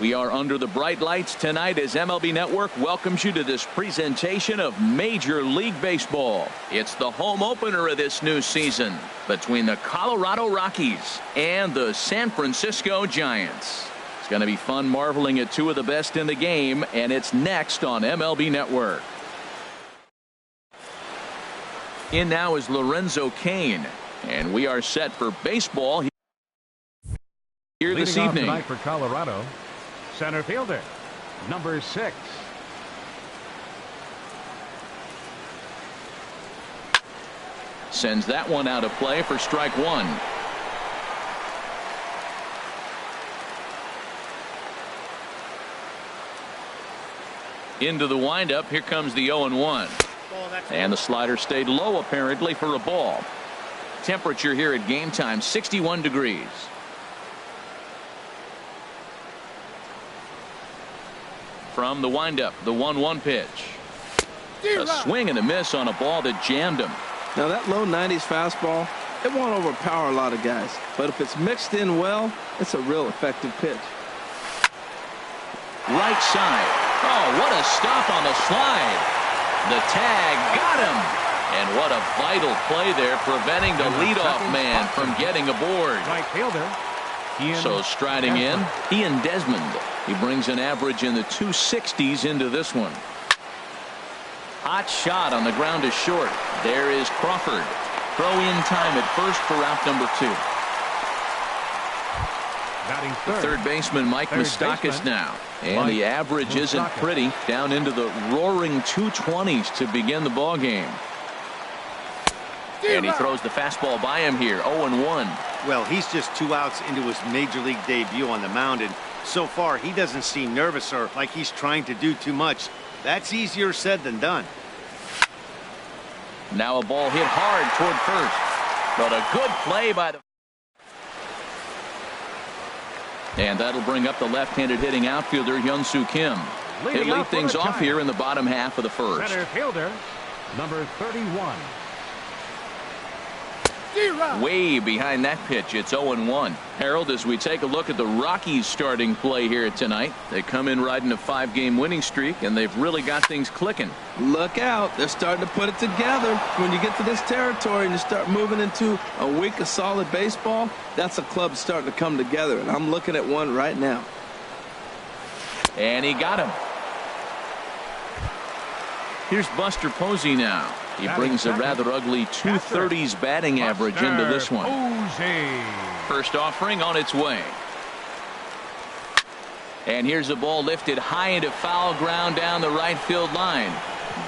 We are under the bright lights tonight as MLB Network welcomes you to this presentation of Major League Baseball. It's the home opener of this new season between the Colorado Rockies and the San Francisco Giants. It's going to be fun marveling at two of the best in the game, and it's next on MLB Network. In now is Lorenzo Cain, and we are set for baseball here this evening. Leading off tonight for Colorado, center fielder, number 6. Sends that one out of play for strike one. Into the windup. Here comes the 0-1. And the slider stayed low apparently for a ball. Temperature here at game time 61 degrees. From the windup, the 1-1 pitch. A swing and a miss on a ball that jammed him. Now that low 90s fastball, it won't overpower a lot of guys, but if it's mixed in well, it's a real effective pitch. Right side. Oh, what a stop on the slide. The tag got him. And what a vital play there, preventing the leadoff man from getting aboard. Right fielder. So striding in, Ian Desmond. He brings an average in the 260s into this one. Hot shot on the ground to short. There is Crawford. Throw in time at first for out number 2. Third baseman Mike Moustakas now. And the average isn't pretty, down into the roaring 220s to begin the ball game. And he throws the fastball by him here. 0-1. Well, he's just 2 outs into his major league debut on the mound, and so far he doesn't seem nervous or like he's trying to do too much. That's easier said than done. Now a ball hit hard toward first, but a good play by the. And that'll bring up the left-handed hitting outfielder Hyun-Soo Kim. He'll lead things off here in the bottom half of the first. Center fielder, number 31. Way behind that pitch. It's 0-1. Harold, as we take a look at the Rockies starting play here tonight, they come in riding a 5-game winning streak, and they've really got things clicking. Look out. They're starting to put it together. When you get to this territory and you start moving into a week of solid baseball, that's a club starting to come together, and I'm looking at one right now. And he got him. Here's Buster Posey now. He brings a rather ugly 230s batting average into this one. First offering on its way. And here's a ball lifted high into foul ground down the right field line.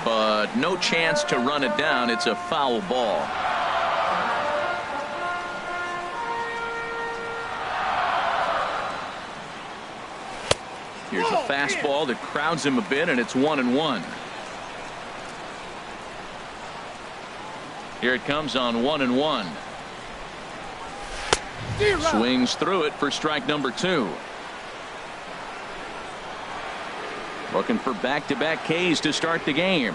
But no chance to run it down. It's a foul ball. Here's a fastball that crowds him a bit, and it's 1-1. Here it comes on 1-1. Swings through it for strike number 2. Looking for back-to-back Ks to start the game.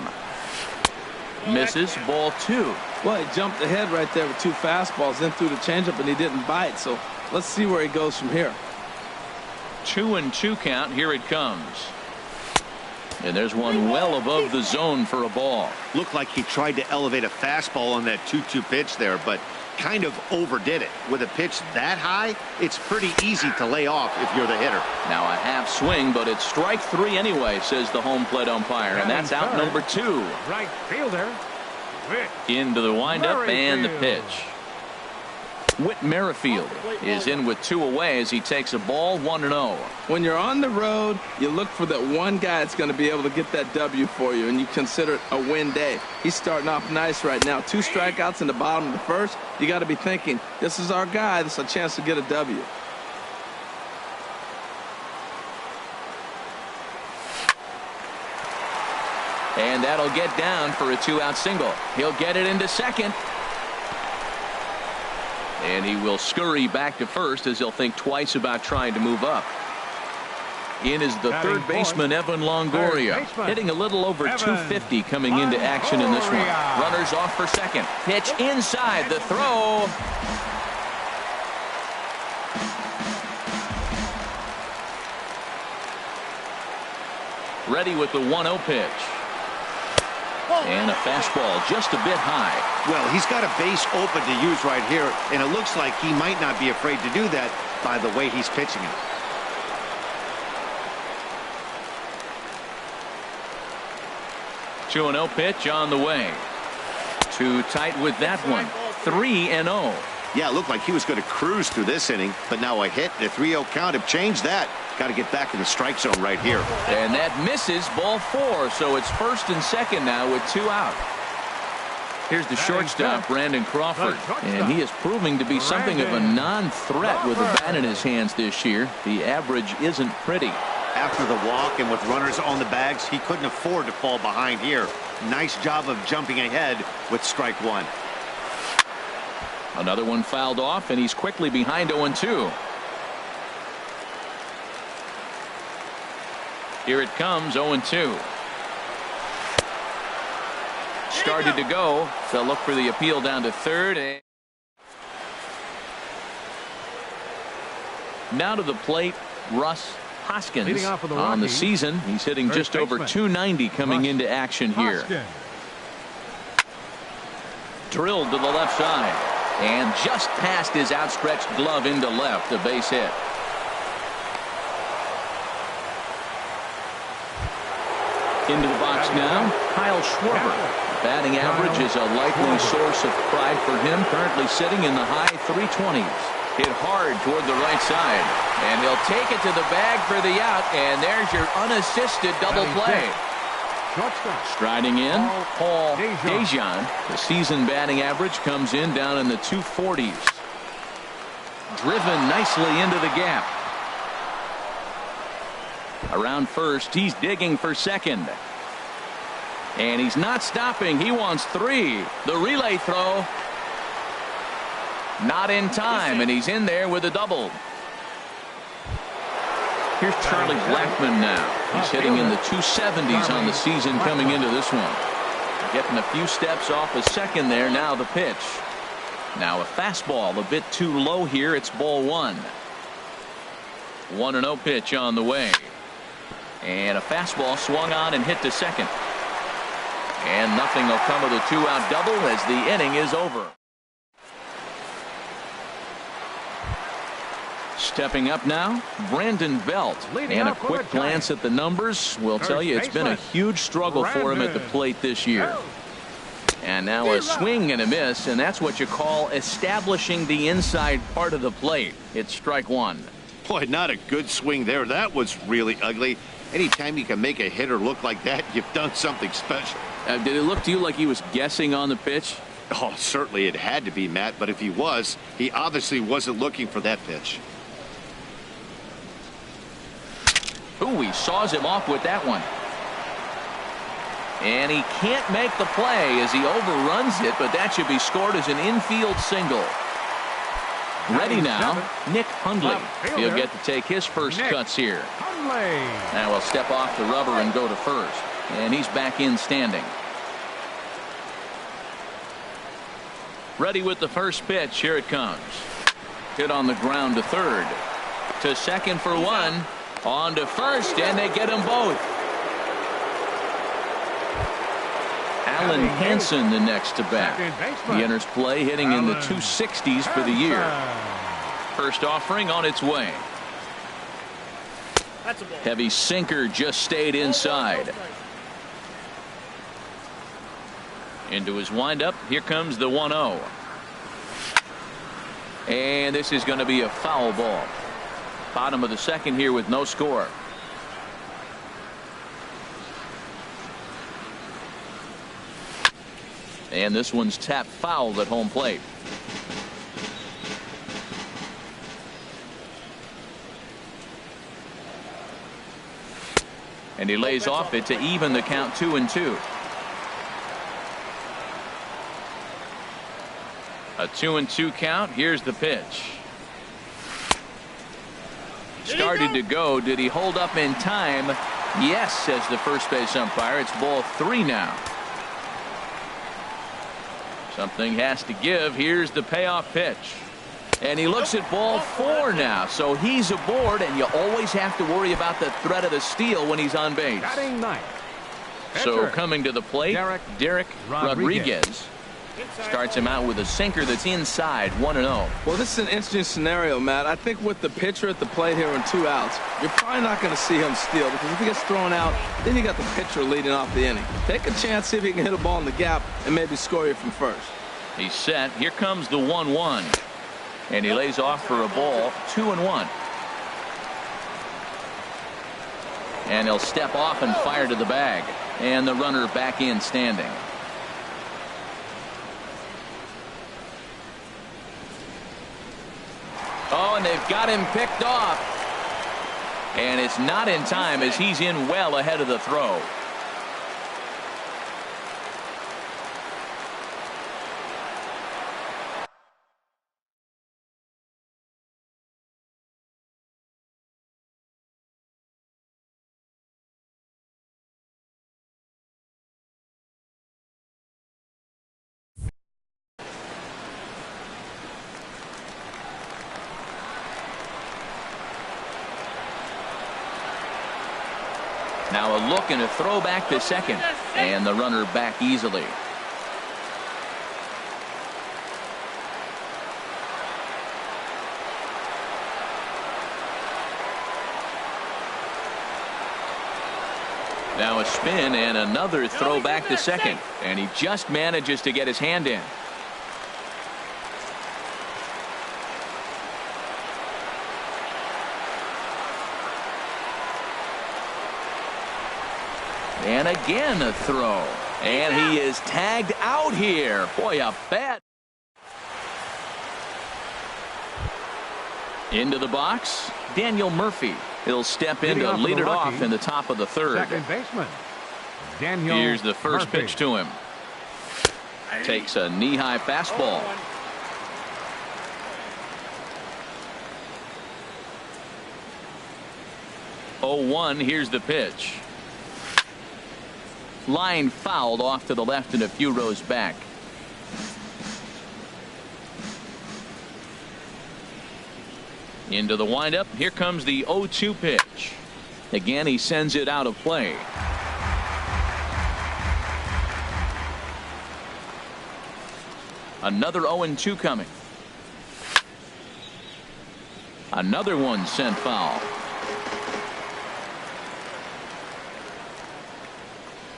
Misses, ball 2. Well, he jumped ahead right there with 2 fastballs, then threw the changeup, and he didn't bite. So let's see where he goes from here. 2-2 count. Here it comes. And there's one well above the zone for a ball. Looked like he tried to elevate a fastball on that 2-2 pitch there, but kind of overdid it. With a pitch that high, it's pretty easy to lay off if you're the hitter. Now a half swing, but it's strike 3 anyway, says the home plate umpire, and that's out number 2. Right fielder. Into the windup and the pitch. Whit Merrifield is in with 2 away as he takes a ball 1-0. When you're on the road, you look for that one guy that's going to be able to get that W for you, and you consider it a win day. He's starting off nice right now. 2 strikeouts in the bottom of the first. You got to be thinking, this is our guy. This is a chance to get a W. And that'll get down for a 2-out single. He'll get it into second. And he will scurry back to first as he'll think twice about trying to move up. In is the third baseman, Evan Longoria, hitting a little over 250 coming into action in this one. Runners off for second. Pitch inside, the throw. Ready with the 1-0 pitch. And a fastball just a bit high. Well, he's got a base open to use right here, and it looks like he might not be afraid to do that by the way he's pitching it. Two 2-0 pitch on the way. Too tight with that one. 3-0. Yeah, it looked like he was going to cruise through this inning, but now a hit and a 3-0 count have changed that. Got to get back in the strike zone right here. And that misses, ball 4, so it's first and second now with 2 out. Here's the shortstop, Brandon Crawford, and he is proving to be something of a non-threat with a bat in his hands this year. The average isn't pretty. After the walk and with runners on the bags, he couldn't afford to fall behind here. Nice job of jumping ahead with strike 1. Another one fouled off, and he's quickly behind 0-2. Here it comes, 0-2. Started to go. They'll look for the appeal down to third. Now to the plate, Russ Hoskins. On the season, he's hitting just over .290 coming into action here. Drilled to the left side. And just past his outstretched glove into left, a base hit. Into the box now, Kyle Schwarber. Batting average is a likely source of pride for him. Currently sitting in the high 320s. Hit hard toward the right side. And he'll take it to the bag for the out. And there's your unassisted double play. Striding in, Paul Dejan. The season batting average comes in down in the 240s. Driven nicely into the gap. Around first, he's digging for second. And he's not stopping. He wants 3. The relay throw. Not in time, and he's in there with a double. Here's Charlie Blackmon now. He's hitting in the 270s on the season coming into this one. Getting a few steps off a second there. Now the pitch. Now a fastball a bit too low here. It's ball 1. 1-0 pitch on the way. And a fastball swung on and hit to second. And nothing will come of the 2-out double as the inning is over. Stepping up now, Brandon Belt. And a quick glance at the numbers will tell you it's been a huge struggle for him at the plate this year. And now a swing and a miss, and that's what you call establishing the inside part of the plate. It's strike 1. Boy, not a good swing there. That was really ugly. Anytime you can make a hitter look like that, you've done something special. Did it look to you like he was guessing on the pitch? Oh, certainly it had to be, Matt, but if he was, he obviously wasn't looking for that pitch. Ooh, he saws him off with that one. And he can't make the play as he overruns it, but that should be scored as an infield single. Ready now, Nick Hundley. He'll get to take his first cuts here. Now he'll step off the rubber and go to first. And he's back in standing. Ready with the first pitch. Here it comes. Hit on the ground to third. To second for 1. On to first, and they get them both. Alan Hansen the next to bat. He enters play hitting in the 260s for the year. First offering on its way. Heavy sinker just stayed inside. Into his windup. Here comes the 1-0. And this is going to be a foul ball. Bottom of the second here with no score. And this one's tapped foul at home plate. And he lays off it to even the count 2-2. A 2-2 count. Here's the pitch. Started to go. Did he hold up in time? Yes, says the first base umpire. It's ball 3 now. Something has to give. Here's the payoff pitch. And he looks at ball 4 now, so he's aboard, and you always have to worry about the threat of the steal when he's on base. Batting ninth. So coming to the plate, Derek Rodriguez. Starts him out with a sinker that's inside, 1-0. Well, this is an interesting scenario, Matt. I think with the pitcher at the plate here and 2 outs, you're probably not going to see him steal, because if he gets thrown out, then you got the pitcher leading off the inning. Take a chance, see if he can hit a ball in the gap and maybe score you from first. He's set. Here comes the 1-1. And he lays off for a ball, 2-1. And he'll step off and fire to the bag. And the runner back in standing. Oh, and they've got him picked off. And it's not in time as he's in well ahead of the throw. Now a look and a throw back to second, and the runner back easily. Now a spin and another throw back to second, and he just manages to get his hand in. And again a throw. And he is tagged out here. Boy, a bat. Into the box, Daniel Murphy. He'll step in to lead it off in the top of the third. Second baseman, Daniel Here's the first Murphy. pitch to him. Takes a knee-high fastball. Oh, 1, here's the pitch. Line fouled off to the left and a few rows back. Into the windup. Here comes the 0-2 pitch. Again, he sends it out of play. Another 0-2 coming. Another one sent foul.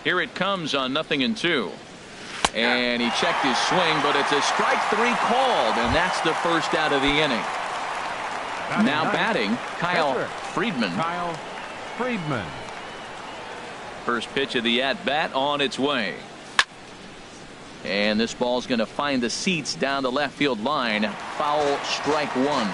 Here it comes on 0-2. And he checked his swing, but it's a strike 3 called, and that's the first out of the inning. Now batting, Kyle Friedman. Kyle Friedman. First pitch of the at-bat on its way. And this ball's going to find the seats down the left field line. Foul, strike 1.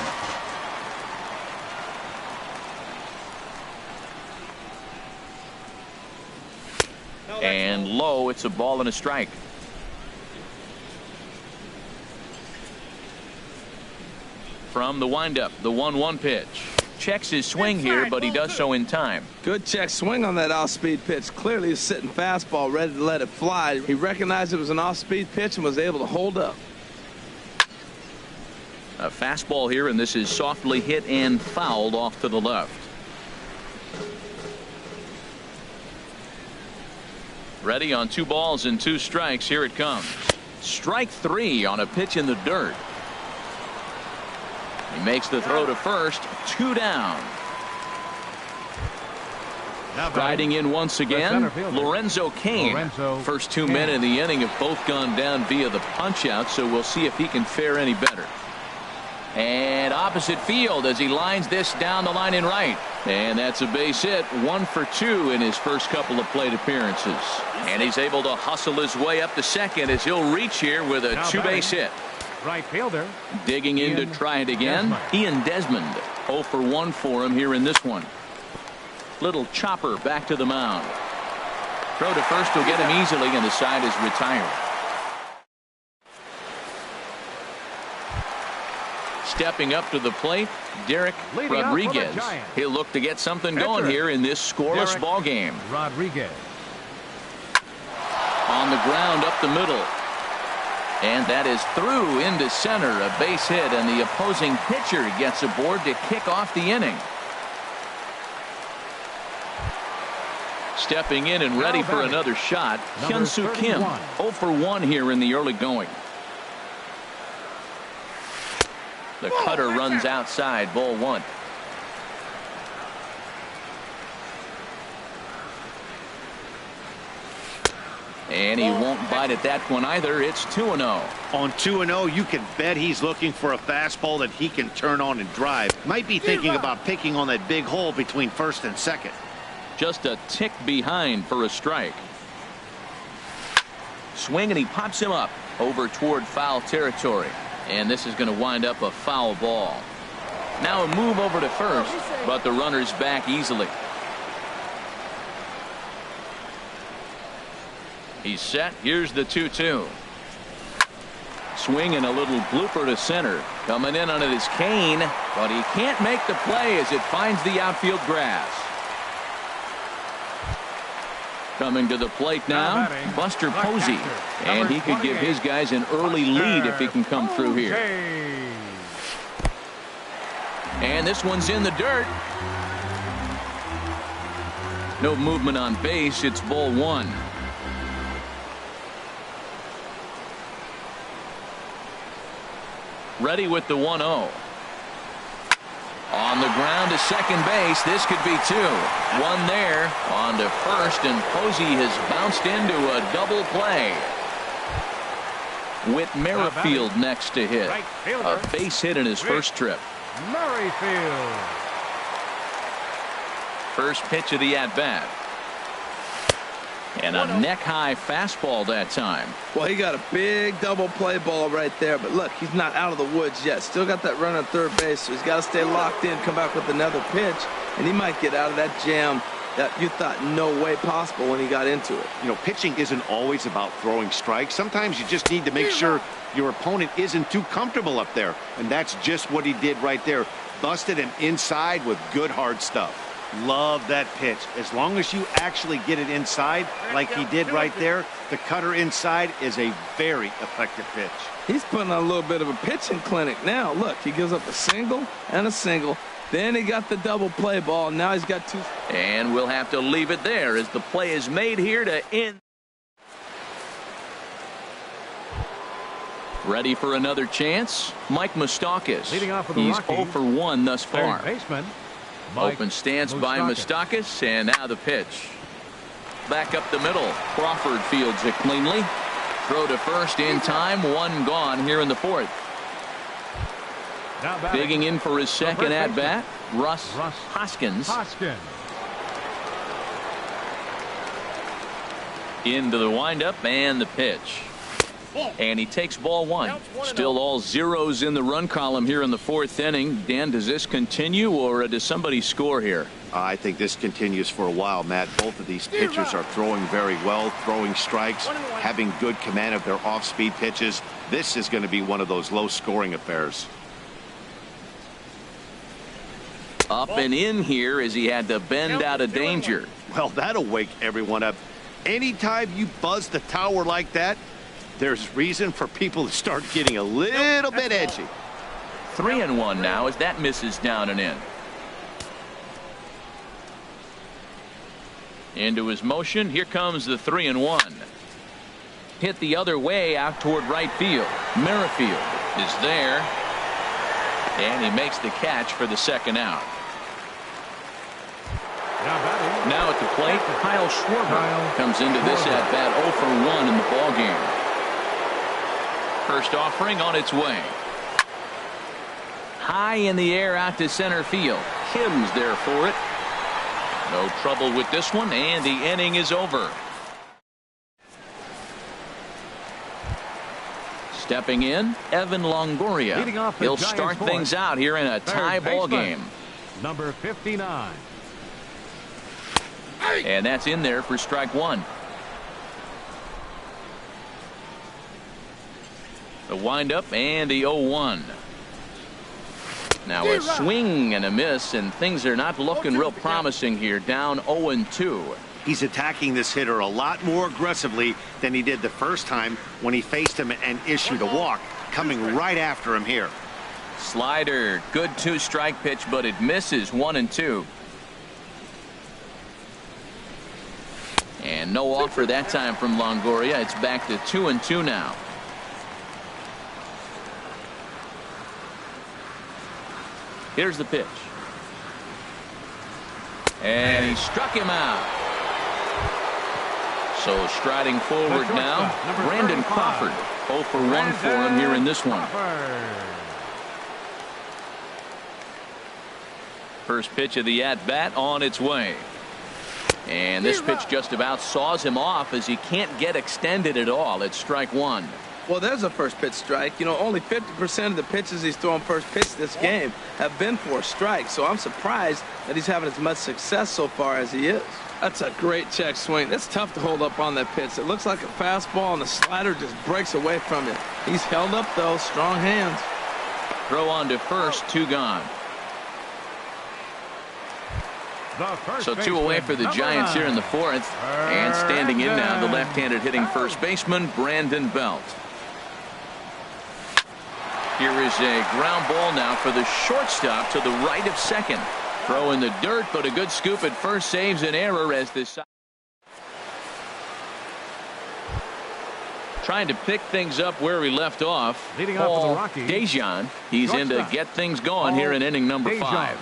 And low, it's a ball and a strike. From the windup, the 1-1 pitch. Checks his swing here, but he does so in time. Good check swing on that off-speed pitch. Clearly he's sitting fastball, ready to let it fly. He recognized it was an off-speed pitch and was able to hold up. A fastball here, and this is softly hit and fouled off to the left. Ready on 2 balls and 2 strikes. Here it comes. Strike 3 on a pitch in the dirt. He makes the throw to first. 2 down. Riding in once again, Lorenzo Cain. First 2 men in the inning have both gone down via the punch out, so we'll see if he can fare any better. And opposite field as he lines this down the line in right. And that's a base hit. 1 for 2 in his first couple of plate appearances. And he's able to hustle his way up to second as he'll reach here with a 2-base hit. Right fielder. Digging in to try it again. Ian Desmond. 0 for 1 for him here in this one. Little chopper back to the mound. Throw to first will get him easily, and the side is retired. Stepping up to the plate, Derek Rodriguez. He'll look to get something going here in this scoreless ball game. Rodriguez. On the ground up the middle. And that is through into center, a base hit, and the opposing pitcher gets aboard to kick off the inning. Stepping in and ready for another shot, Hyun-Soo Kim, 0 for 1 here in the early going. The cutter runs outside, ball 1. And he won't bite at that one either. It's 2-0. On 2-0, you can bet he's looking for a fastball that he can turn on and drive. Might be thinking about picking on that big hole between first and second. Just a tick behind for a strike. Swing, and he pops him up over toward foul territory. And this is going to wind up a foul ball. Now a move over to first, but the runner's back easily. He's set. Here's the 2-2. Swing and a little blooper to center. Coming in on it is Kane, but he can't make the play as it finds the outfield grass. Coming to the plate now, Buster Posey. And he could give his guys an early lead if he can come through here. And this one's in the dirt. No movement on base. It's ball 1. Ready with the 1-0. On the ground to second base. This could be 2. One there. On to first, and Posey has bounced into a double play. Whit Merrifield next to hit. A base hit in his first trip. Merrifield. First pitch of the at-bat. And a neck-high fastball that time. Well, he got a big double play ball right there. But look, he's not out of the woods yet. Still got that run on third base, so he's got to stay locked in, come back with another pitch, and he might get out of that jam that you thought no way possible when he got into it. You know, pitching isn't always about throwing strikes. Sometimes you just need to make sure your opponent isn't too comfortable up there. And that's just what he did right there. Busted him inside with good hard stuff. Love that pitch. As long as you actually get it inside like he did right there, the cutter inside is a very effective pitch. He's putting on a little bit of a pitching clinic now. Look, he gives up a single and a single. Then he got the double play ball. Now he's got 2. And we'll have to leave it there as the play is made here to end. Ready for another chance? Mike Moustakas. Leading off for the He's Rockies, 0 for 1 thus far. Third baseman, Open stance by Moustakas, and now the pitch. Back up the middle. Crawford fields it cleanly. Throw to first in time. 1 gone here in the 4th. Digging in for his second at-bat, Russ Hoskins. Into the windup and the pitch. And he takes ball 1. Still all zeros in the run column here in the 4th inning. Dan, does this continue, or does somebody score here? I think this continues for a while, Matt. Both of these pitchers are throwing very well, throwing strikes, having good command of their off-speed pitches. This is going to be one of those low-scoring affairs. Up and in here as he had to bend out of danger. Well, that'll wake everyone up. Anytime you buzz the tower like that, there's reason for people to start getting a little bit edgy. 3-1 now as that misses down and in. Into his motion. Here comes the 3-1. Hit the other way out toward right field. Merrifield is there. And he makes the catch for the second out. Now at the plate, Kyle Schwarber comes into this at bat 0 for 1 in the ballgame. First offering on its way. High in the air out to center field. Kim's there for it. No trouble with this one, and the inning is over. Stepping in, Evan Longoria. He'll start things out here in a tie ball game. Number 59. And that's in there for strike 1. The windup and the 0-1. Now a swing and a miss, and things are not looking real promising here. Down 0-2. He's attacking this hitter a lot more aggressively than he did the first time when he faced him and issued a walk, coming right after him here. Slider, good 2-strike pitch, but it misses 1-2. And no offer that time from Longoria. It's back to 2-2 now. Here's the pitch. And he struck him out. So striding forward now, Brandon Crawford. 0 for 1 for him here in this one. First pitch of the at-bat on its way. And this pitch just about saws him off as he can't get extended at all. It's strike one. Well, there's a first pitch strike. You know, only 50% of the pitches he's throwing first pitch this game have been for a strike. So I'm surprised that he's having as much success so far as he is. That's a great check swing. That's tough to hold up on that pitch. It looks like a fastball, and the slider just breaks away from it. He's held up, though. Strong hands. Throw on to first, 2 gone. So 2 away for the Giants here in the 4th. And standing in now, the left-handed hitting first baseman, Brandon Belt. Here is a ground ball now for the shortstop to the right of second. Throw in the dirt, but a good scoop at first saves an error as this. Trying to pick things up where he left off. Leading off for the Rockies, Dejan. He's in to get things going here in inning number 5.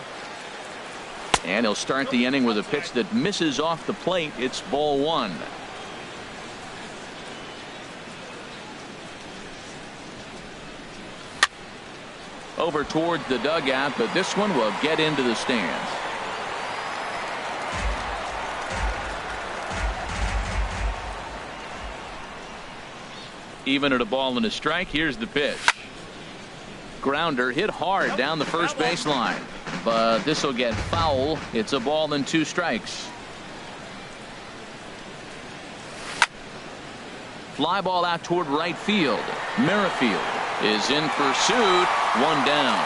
And he'll start the inning with a pitch that misses off the plate. It's ball 1. Over towards the dugout, but this one will get into the stands. Even at a ball and a strike, here's the pitch. Grounder hit hard down the first baseline, but this will get foul. It's a ball and 2 strikes. Fly ball out toward right field. Merrifield is in pursuit. 1 down.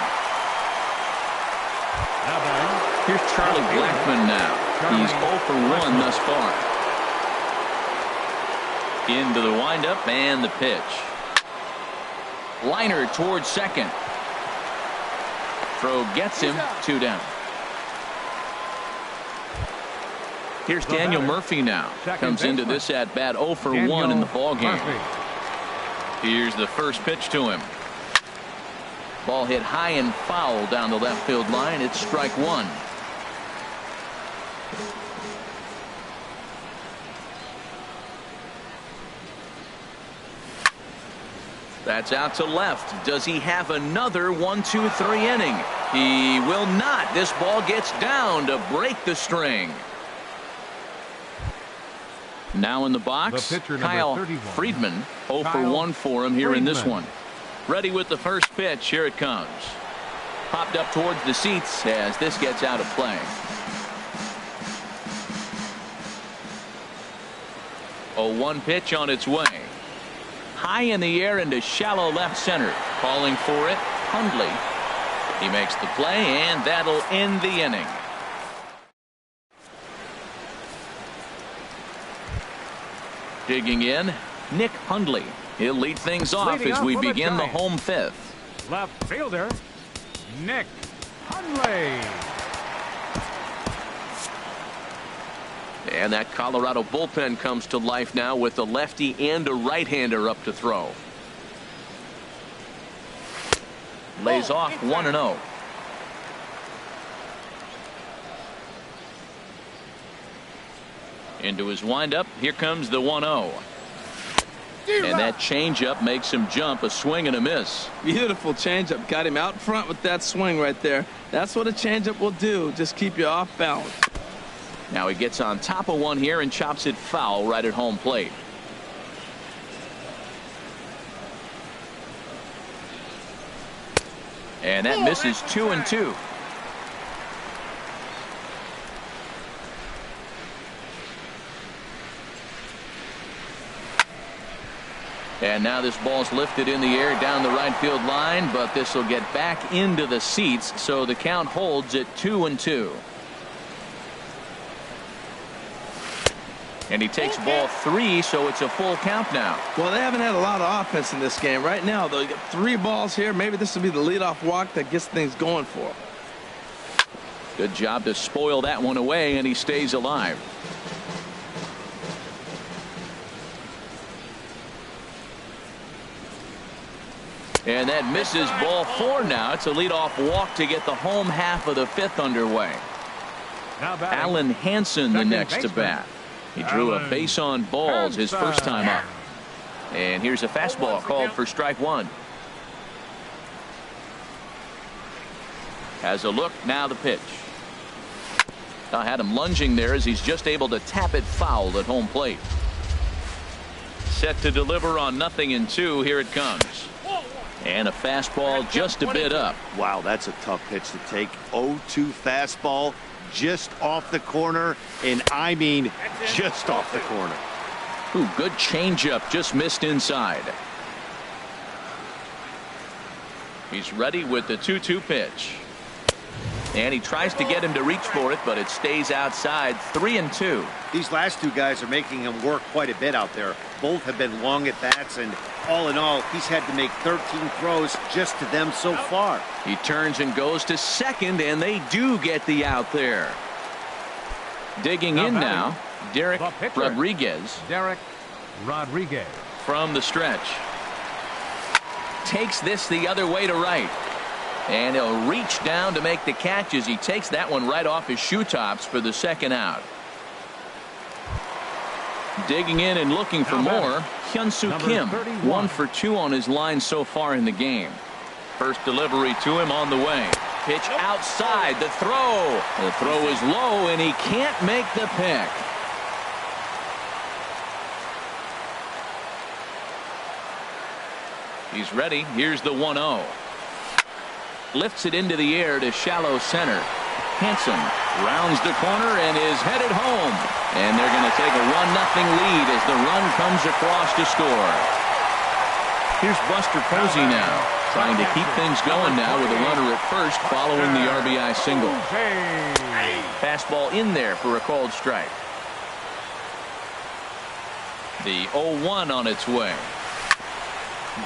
Here's Charlie Blackmon now. He's 0 for 1 thus far. Into the windup and the pitch. Liner towards second. Throw gets him. 2 down. Here's Daniel Murphy now. Comes into this at bat 0 for 1 in the ballgame. Here's the first pitch to him. Ball hit high and foul down the left field line. It's strike 1. That's out to left. Does he have another 1-2-3 inning? He will not. This ball gets down to break the string. Now in the box, Kyle Friedman. 0 for 1 for him here in this one. Ready with the first pitch. Here it comes. Popped up towards the seats as this gets out of play. 0-1 pitch on its way. High in the air into shallow left center. Calling for it, Hundley. He makes the play, and that'll end the inning. Digging in, Nick Hundley. He'll lead things off as we begin the home 5th. Left fielder, Nick Hundley. And that Colorado bullpen comes to life now with a lefty and a right-hander up to throw. Lays off 1-0. Into his windup. Here comes the 1-0. And that changeup makes him jump. A swing and a miss. Beautiful changeup. Got him out front with that swing right there. That's what a changeup will do. Just keep you off balance. Now he gets on top of one here and chops it foul right at home plate. And that misses 2-2. And now this ball's lifted in the air down the right field line, but this will get back into the seats, so the count holds at 2-2. And he takes ball 3, so it's a full count now. Well, they haven't had a lot of offense in this game. Right now, they got 3 balls here. Maybe this will be the leadoff walk that gets things going for him. Good job to spoil that one away, and he stays alive. And that misses ball 4 now. It's a leadoff walk to get the home half of the 5th underway. Alan Hansen the next to bat. He drew a base on balls his first time up. And here's a fastball called for strike 1. Has a look, now the pitch. I had him lunging there as he's just able to tap it foul at home plate. Set to deliver on 0-2. Here it comes. And a fastball just a bit up. Wow, that's a tough pitch to take. 0-2 fastball just off the corner, and I mean just off the corner. Ooh, good changeup, just missed inside. He's ready with the 2-2 pitch. And he tries to get him to reach for it, but it stays outside. 3-2. These last 2 guys are making him work quite a bit out there. Both have been long at bats, and all in all, he's had to make 13 throws just to them so far. He turns and goes to second, and they do get the out there. Digging in now, Derek Rodriguez. From the stretch. Takes this the other way to right. And he'll reach down to make the catch as he takes that one right off his shoe tops for the second out. Digging in and looking for more, Hyun-Soo Kim, 1 for 2 on his line so far in the game. First delivery to him on the way. Pitch outside, the throw. The throw is low, and he can't make the pick. He's ready. Here's the 1-0. Lifts it into the air to shallow center. Hansen rounds the corner and is headed home. And they're going to take a 1-0 lead as the run comes across to score. Here's Buster Posey now, trying to keep things going now with a runner at first following the RBI single. Fastball in there for a called strike. The 0-1 on its way.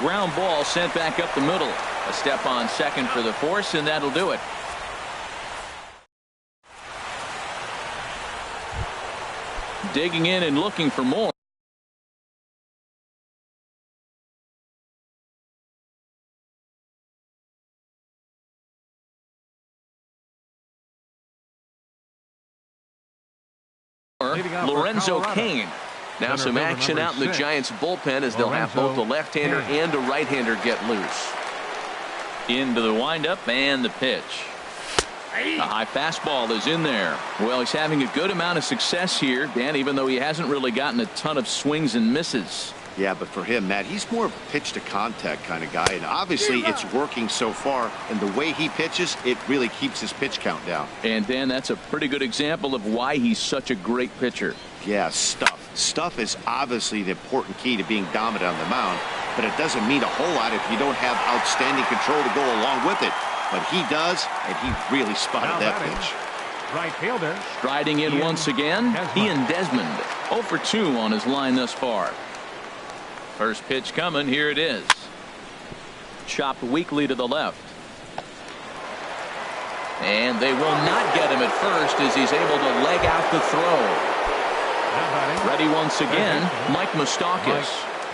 Ground ball sent back up the middle. A step on second for the force, and that'll do it. Digging in and looking for more. Lorenzo Cain. Now some action out in the Giants bullpen as they'll have both a left-hander and a right-hander get loose. Into the windup and the pitch. A high fastball is in there. Well, he's having a good amount of success here, Dan, even though he hasn't really gotten a ton of swings and misses. Yeah, but for him, Matt, he's more of a pitch to contact kind of guy, and obviously it's working so far, and the way he pitches, it really keeps his pitch count down. And Dan, that's a pretty good example of why he's such a great pitcher. Yeah, stuff is obviously the important key to being dominant on the mound, but it doesn't mean a whole lot if you don't have outstanding control to go along with it. But he does, and he really spotted that pitch. Right fielder. Striding in once again, Ian Desmond. 0 for 2 on his line thus far. First pitch coming, here it is. Chopped weakly to the left. And they will not get him at first as he's able to leg out the throw. Ready once again, Mike Moustakas.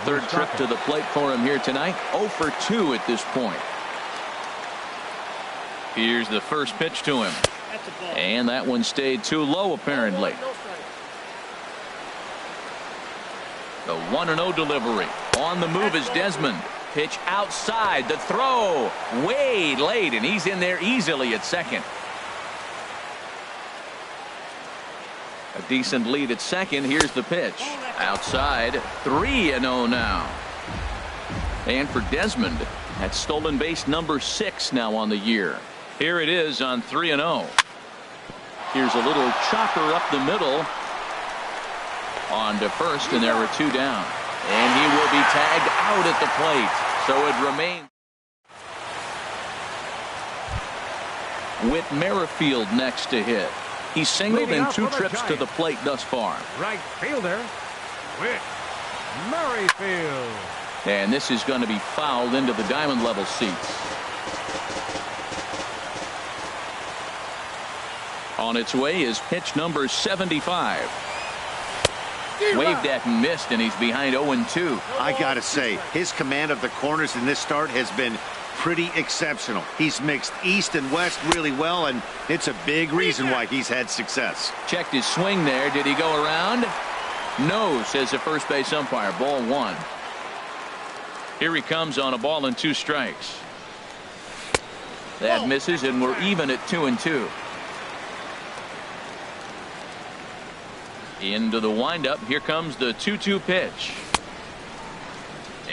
Third trip to the plate for him here tonight. 0 for 2 at this point. Here's the first pitch to him. And that one stayed too low apparently. The 1-0 delivery. On the move is Desmond. Pitch outside. The throw way late, and he's in there easily at second. A decent lead at second. Here's the pitch. Outside. 3-0 now. And for Desmond, that's stolen base number 6 now on the year. Here it is on 3-0. Here's a little chopper up the middle. On to first, and there were 2 down. And he will be tagged out at the plate. So it remains with Merrifield next to hit. He's singled Leading in off 2 for the trips to the Giants. plate thus far. Right fielder, Whit Merrifield. And this is going to be fouled into the diamond level seats. On its way is pitch number 75. Waved at and missed, and he's behind 0-2. I gotta say, his command of the corners in this start has been pretty exceptional. He's mixed east and west really well, and it's a big reason why he's had success. Checked his swing there. Did he go around? No, says the first base umpire. Ball 1. Here he comes on a ball and 2 strikes. That misses, and we're even at 2-2. Into the windup. Here comes the 2-2 pitch.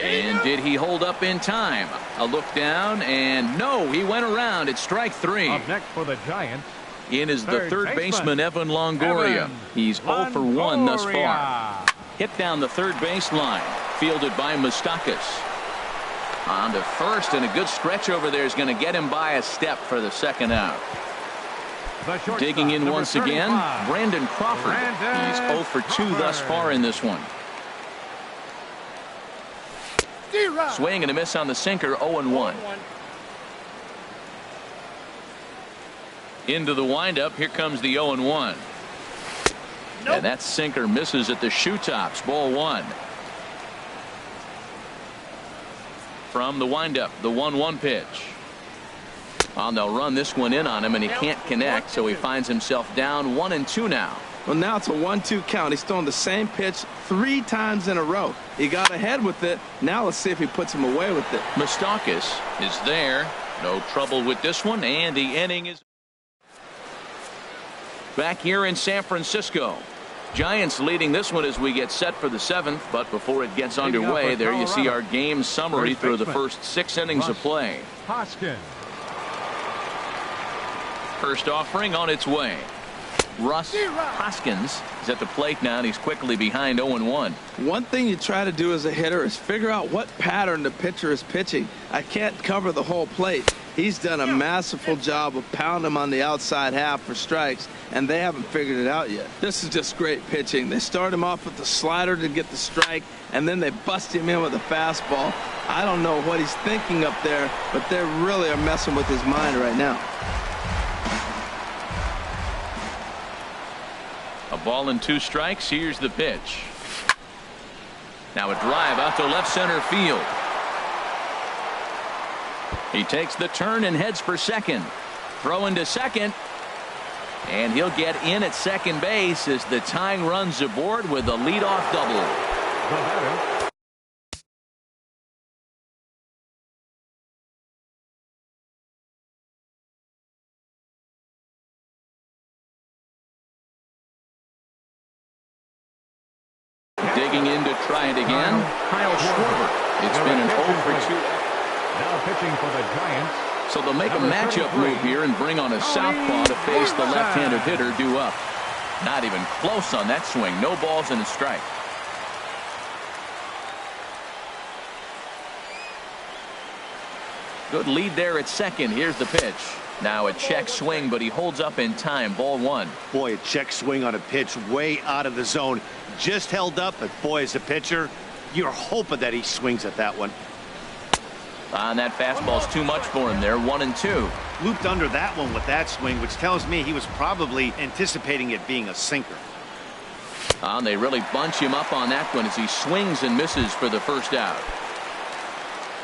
And did he hold up in time? A look down, and no, he went around. It's strike 3. Up next for the Giants. In is the third baseman, Evan Longoria. He's 0 for 1 thus far. Hit down the third baseline. Fielded by Moustakas. On to first, and a good stretch over there is going to get him by a step for the second out. Digging in once again, Brandon Crawford. He's 0 for 2 thus far in this one. Swing and a miss on the sinker, 0-1. Into the windup. Here comes the 0-1. And that sinker misses at the shoe tops. Ball 1. From the windup, the 1-1 pitch. They'll run this one in on him, and he can't connect, so he finds himself down 1-2 now. Well, now it's a 1-2 count. He's thrown the same pitch 3 times in a row. He got ahead with it. Now let's see if he puts him away with it. Moustakas is there. No trouble with this one, and the inning is back here in San Francisco. Giants leading this one as we get set for the 7th, but before it gets underway, there you see our game summary through the first 6 innings of play. Hoskins. First offering on its way. Russ Hoskins is at the plate now, and he's quickly behind 0-1. One thing you try to do as a hitter is figure out what pattern the pitcher is pitching. I can't cover the whole plate. He's done a masterful job of pounding him on the outside half for strikes, and they haven't figured it out yet. This is just great pitching. They start him off with the slider to get the strike, and then they bust him in with a fastball. I don't know what he's thinking up there, but they really are messing with his mind right now. A ball and 2 strikes. Here's the pitch. Now a drive out to left center field. He takes the turn and heads for second. Throwing to second. And he'll get in at second base as the tying runs aboard with a leadoff double. The batter, Digging in to try it again. Kyle Schwarber. It's been an 0 for 2. now pitching for the Giants. So they'll make a matchup move here and bring on a southpaw to face the left-handed hitter due up. Not even close on that swing. No balls and a strike. Good lead there at second. Here's the pitch. Now a check swing, but he holds up in time. Ball 1. Boy, a check swing on a pitch way out of the zone. Just held up, but boy, as a pitcher, you're hoping that he swings at that one. And that fastball's too much for him there. 1-2. Looped under that one with that swing, which tells me he was probably anticipating it being a sinker. And they really bunch him up on that one as he swings and misses for the first out.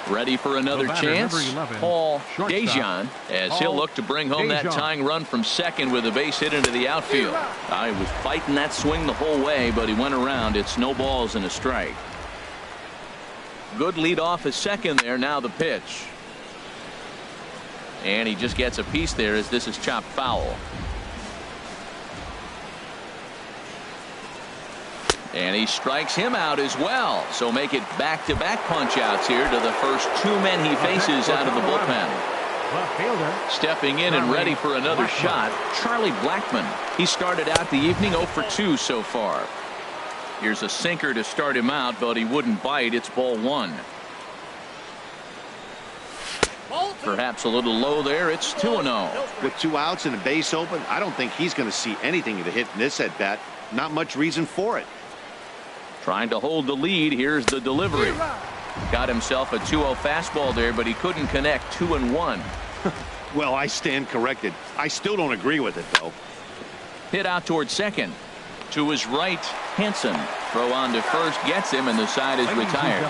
Ready for another chance. 11, Paul shortstop. Dejan, as he'll look to bring home that tying run from second with a base hit into the outfield. He was fighting that swing the whole way, but he went around. It's no balls and a strike. Good lead off at second there. Now the pitch. And he just gets a piece there as this is chopped foul. And he strikes him out as well. So make it back-to-back punch-outs here to the first 2 men he faces out of the bullpen. Left fielder. Stepping in and ready for another shot, Charlie Blackmon. He started out the evening 0 for 2 so far. Here's a sinker to start him out, but he wouldn't bite. It's ball 1. Perhaps a little low there. It's 2-0. With 2 outs and a base open, I don't think he's going to see anything to hit in this at bat. Not much reason for it. Trying to hold the lead. Here's the delivery. Got himself a 2-0 fastball there, but he couldn't connect. 2-1. Well, I stand corrected. I still don't agree with it, though. Hit out towards second. To his right, Hansen. Throw on to first gets him, and the side is retired.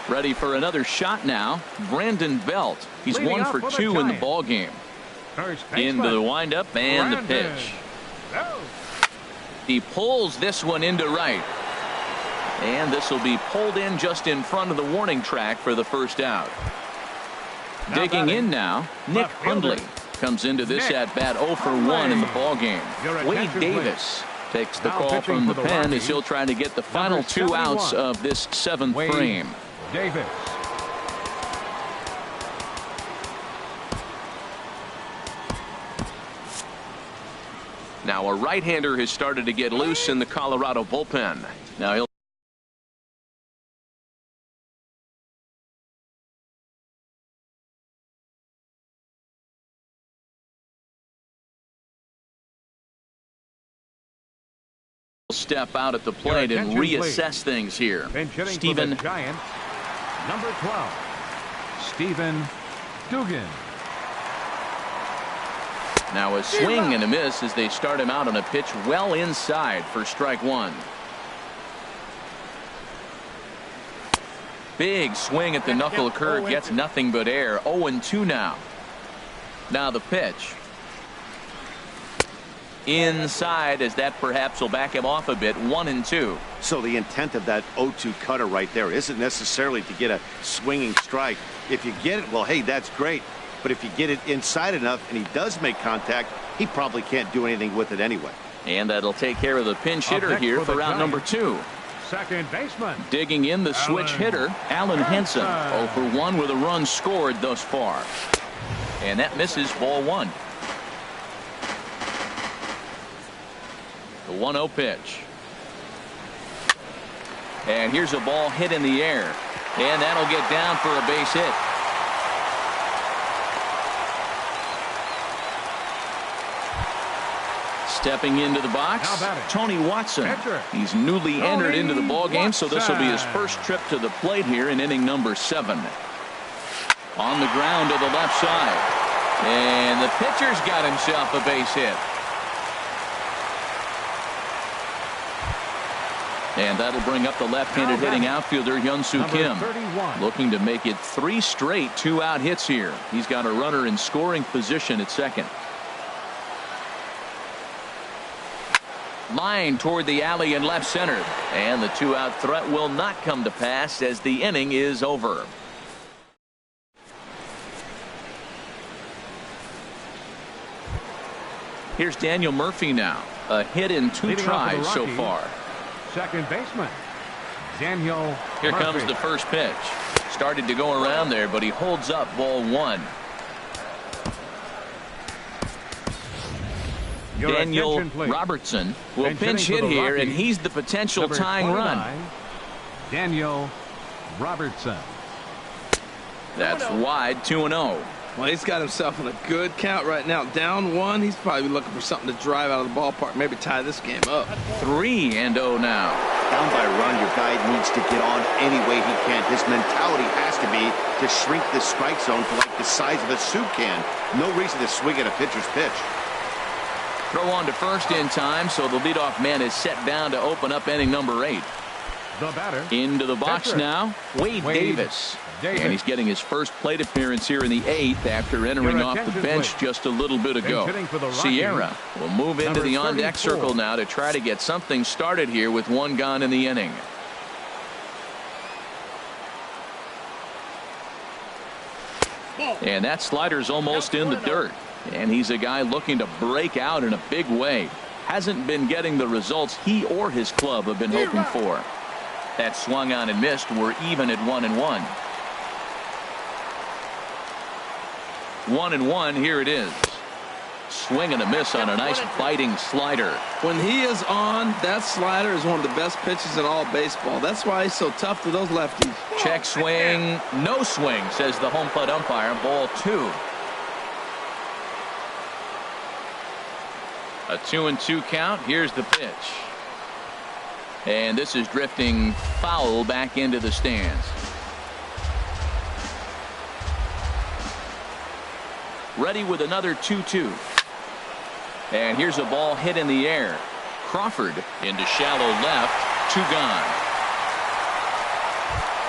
Ready for another shot now. Brandon Belt. He's 1 for 2 in the ball game. Into the windup and the pitch. He pulls this one into right. And this will be pulled in just in front of the warning track for the first out. Digging in now, Nick Hundley comes into this at bat 0 for 1 in the ball game. Wade Davis takes the call from the pen as he'll try to get the final 2 outs of this 7th frame. Davis. Now a right-hander has started to get loose in the Colorado bullpen. Now he'll step out at the plate and reassess things here. Stephen Giant, number 12, Stephen Dugan. Now a swing and a miss as they start him out on a pitch well inside for strike 1. Big swing at the knuckle curve, gets nothing but air. 0-2 now. Now the pitch. Inside, as that perhaps will back him off a bit. 1-2. So the intent of that 0-2 cutter right there isn't necessarily to get a swinging strike. If you get it, well, hey, that's great. But if you get it inside enough and he does make contact, he probably can't do anything with it anyway. And that'll take care of the pinch hitter here for round number 2. Second baseman. Digging in the switch hitter, Alan Henson. 0 for 1 with a run scored thus far. And that misses, ball 1. The 1-0 pitch. And here's a ball hit in the air. And that'll get down for a base hit. Stepping into the box, Tony Watson. He's newly entered into the ball game, so this will be his first trip to the plate here in inning number 7. On the ground to the left side. And the pitcher's got himself a base hit. And that'll bring up the left-handed hitting outfielder Hyun-Soo Kim. 31. Looking to make it 3 straight 2-out hits here. He's got a runner in scoring position at second. Line toward the alley in left center. And the 2-out threat will not come to pass as the inning is over. Here's Daniel Murphy now. A hit in 2 tries so far. Second baseman, Daniel Here Murphy. comes the first pitch. Started to go around there, but he holds up ball 1. Your Daniel attention, please. Robertson will Pinch pinch hitting hit for the here, and Rockies, he's the potential number tying 29, run. Daniel Robertson. That's wide, 2-0. Well, he's got himself in a good count right now. Down 1, he's probably looking for something to drive out of the ballpark, maybe tie this game up. 3-0 now. Down by a run, your guy needs to get on any way he can. His mentality has to be to shrink the strike zone to like the size of a soup can. No reason to swing at a pitcher's pitch. Throw on to first in time, so the leadoff man is set down to open up inning number 8. The batter. Into the box Pitcher. now, Wade Davis. And he's getting his first plate appearance here in the 8th after entering off the bench just a little bit ago. Sierra will move into the on-deck circle now to try to get something started here with 1 gone in the inning. And that slider's almost in the dirt. And he's a guy looking to break out in a big way. Hasn't been getting the results he or his club have been hoping for. That swung on and missed. We're even at 1-1. 1-1, here it is. Swing and a miss on a nice biting slider. When he is on, that slider is one of the best pitches in all baseball. That's why he's so tough to those lefties. Check swing, no swing, says the home plate umpire. Ball 2. A 2-2 count. Here's the pitch. And this is drifting foul back into the stands. Ready with another 2-2. And here's a ball hit in the air. Crawford into shallow left. 2 gone.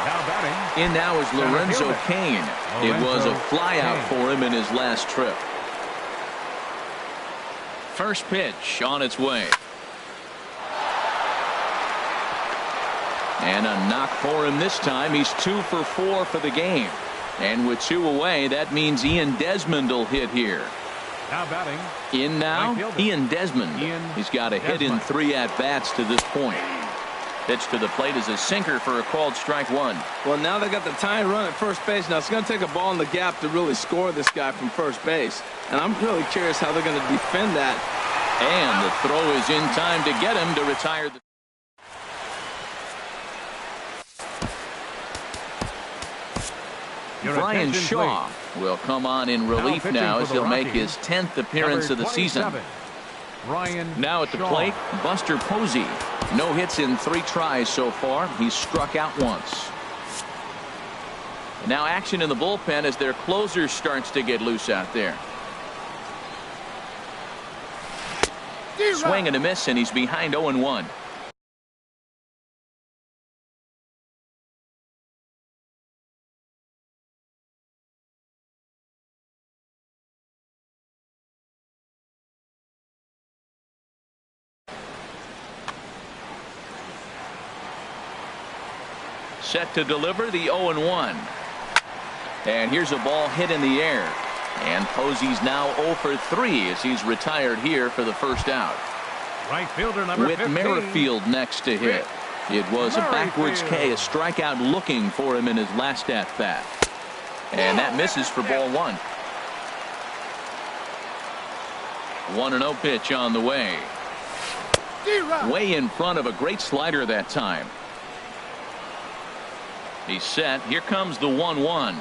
Now batting. In now is Lorenzo Cain. It was a flyout for him in his last trip. First pitch on its way. And a knock for him this time. He's 2 for 4 for the game. And with 2 away, that means Ian Desmond will hit here. Now batting. In now, Ian Desmond. He's got a hit in 3 at-bats to this point. Pitch to the plate is a sinker for a called strike 1. Well, now they got the tying run at first base. Now it's going to take a ball in the gap to really score this guy from first base. And I'm really curious how they're going to defend that. And the throw is in time to get him to retire. Brian Shaw will come on in relief now as he'll make his 10th appearance of the season. Now at the plate, Buster Posey. No hits in 3 tries so far. He's struck out once. Now action in the bullpen as their closer starts to get loose out there. Swing and a miss, and he's behind 0-1. Set to deliver the 0-1. And here's a ball hit in the air. And Posey's now 0 for 3 as he's retired here for the first out. Right fielder number Whit 15. Merrifield next to hit. It was a backwards K, a strikeout looking for him in his last at-bat. And that misses for ball 1. 1-0 pitch on the way. Way in front of a great slider that time. He's set. Here comes the 1-1.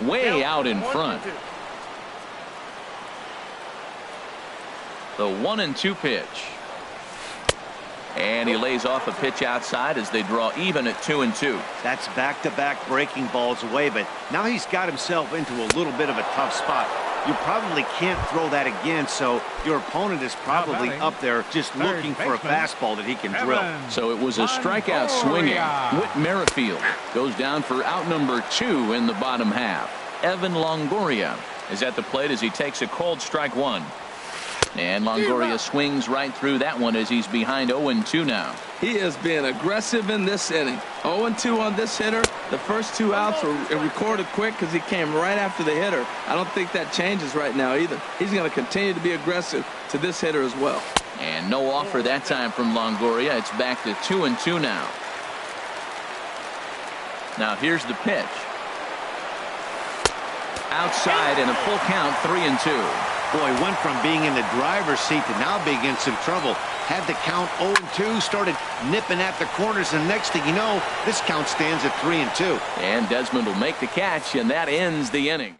Way out in front. The 1-2 pitch. And he lays off a pitch outside as they draw even at 2-2. That's back-to-back breaking balls away, but now he's got himself into a little bit of a tough spot. You probably can't throw that again, so your opponent is probably up there just looking for a fastball that he can drill. So it was a strikeout swinging. Whit Merrifield goes down for out number 2 in the bottom half. Evan Longoria is at the plate as he takes a called strike 1. And Longoria swings right through that one as he's behind 0-2 now. He is being aggressive in this inning. 0-2 on this hitter. The first 2 outs were recorded quick because he came right after the hitter. I don't think that changes right now either. He's going to continue to be aggressive to this hitter as well. And no offer that time from Longoria. It's back to 2-2 now. Now here's the pitch. Outside and a full count, 3-2. Boy, went from being in the driver's seat to now being in some trouble. Had the count 0-2, started nipping at the corners, and next thing you know, this count stands at 3-2. And Desmond will make the catch, and that ends the inning.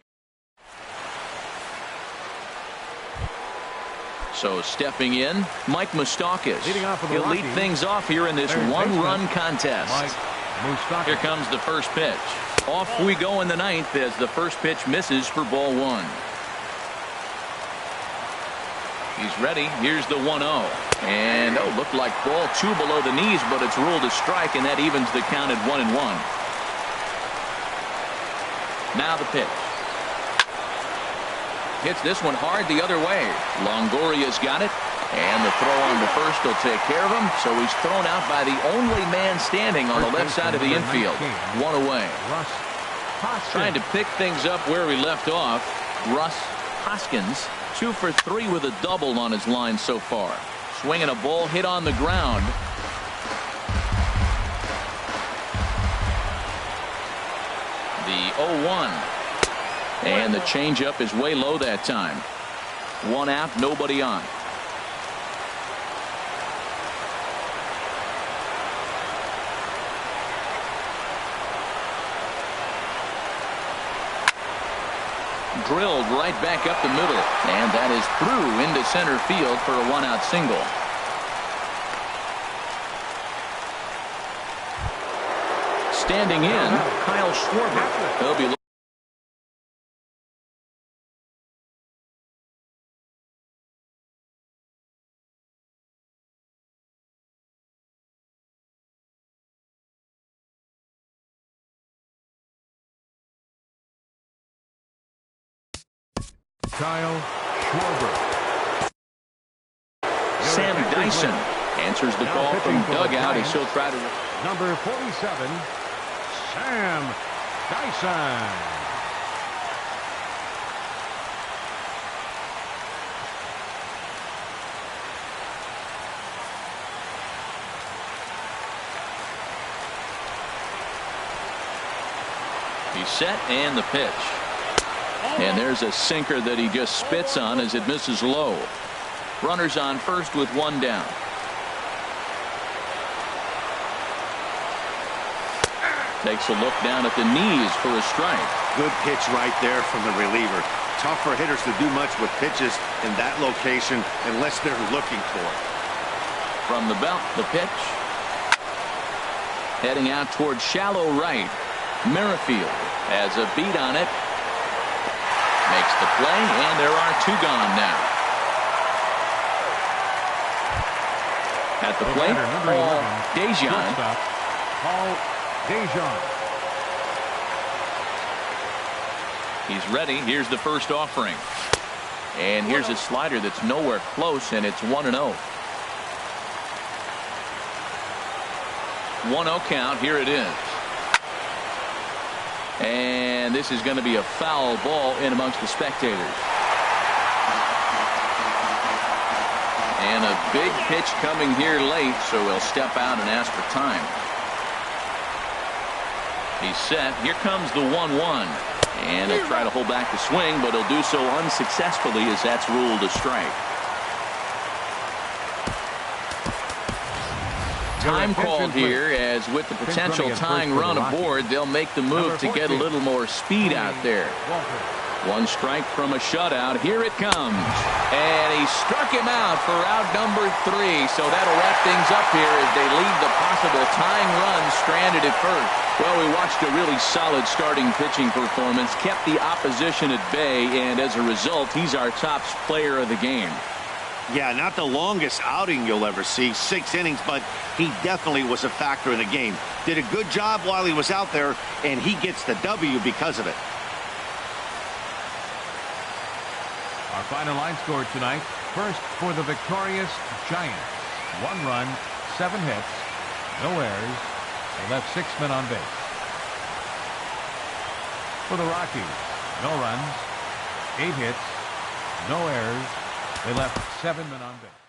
So stepping in, Mike Moustakas. He'll lead things off here in this one-run contest. Here comes the first pitch. Off we go in the 9th as the first pitch misses for ball 1. He's ready. Here's the 1-0. And looked like ball 2 below the knees, but it's ruled a strike, and that evens the count at 1-1. Now the pitch. Hits this one hard the other way. Longoria's got it. And the throw on to first will take care of him. So he's thrown out by the only man standing on the left side of the infield. 1 away. Trying to pick things up where we left off. Russ Hoskins, 2 for 3 with a double on his line so far. Swinging a ball hit on the ground. The 0-1. And the changeup is way low that time. One out, nobody on. Drilled right back up the middle, and that is through into center field for a one-out single. Standing in, Kyle Schwarber. He'll be Kyle Schwarber. Sam Dyson answers the call from dugout as he'll try to. Number 47, Sam Dyson. He's set and the pitch. And there's a sinker that he just spits on as it misses low. Runners on first with one down. Takes a look down at the knees for a strike. Good pitch right there from the reliever. Tough for hitters to do much with pitches in that location unless they're looking for it. From the belt, the pitch. Heading out towards shallow right. Merrifield has a beat on it. Makes the play, and there are two gone now. At the plate, Paul Dejan. Paul Dejan. He's ready. Here's the first offering. And here's a slider that's nowhere close, and it's 1-0. 1-0 count. Here it is. And this is going to be a foul ball in amongst the spectators. And a big pitch coming here late, so he'll step out and ask for time. He's set. Here comes the 1-1. And he'll try to hold back the swing, but he'll do so unsuccessfully as that's ruled a strike. Time called here, as with the potential tying run aboard, they'll make the move to get a little more speed out there. One strike from a shutout. Here it comes. And he struck him out for out number 3. So that'll wrap things up here as they leave the possible tying run stranded at first. Well, we watched a really solid starting pitching performance, kept the opposition at bay, and as a result, he's our top player of the game. Yeah, not the longest outing you'll ever see, 6 innings, but he definitely was a factor in the game. Did a good job while he was out there, and he gets the W because of it. Our final line score tonight. First for the victorious Giants. 1 run, 7 hits, no errors. They left 6 men on base. For the Rockies, no runs, 8 hits, no errors. They left 7 men on base.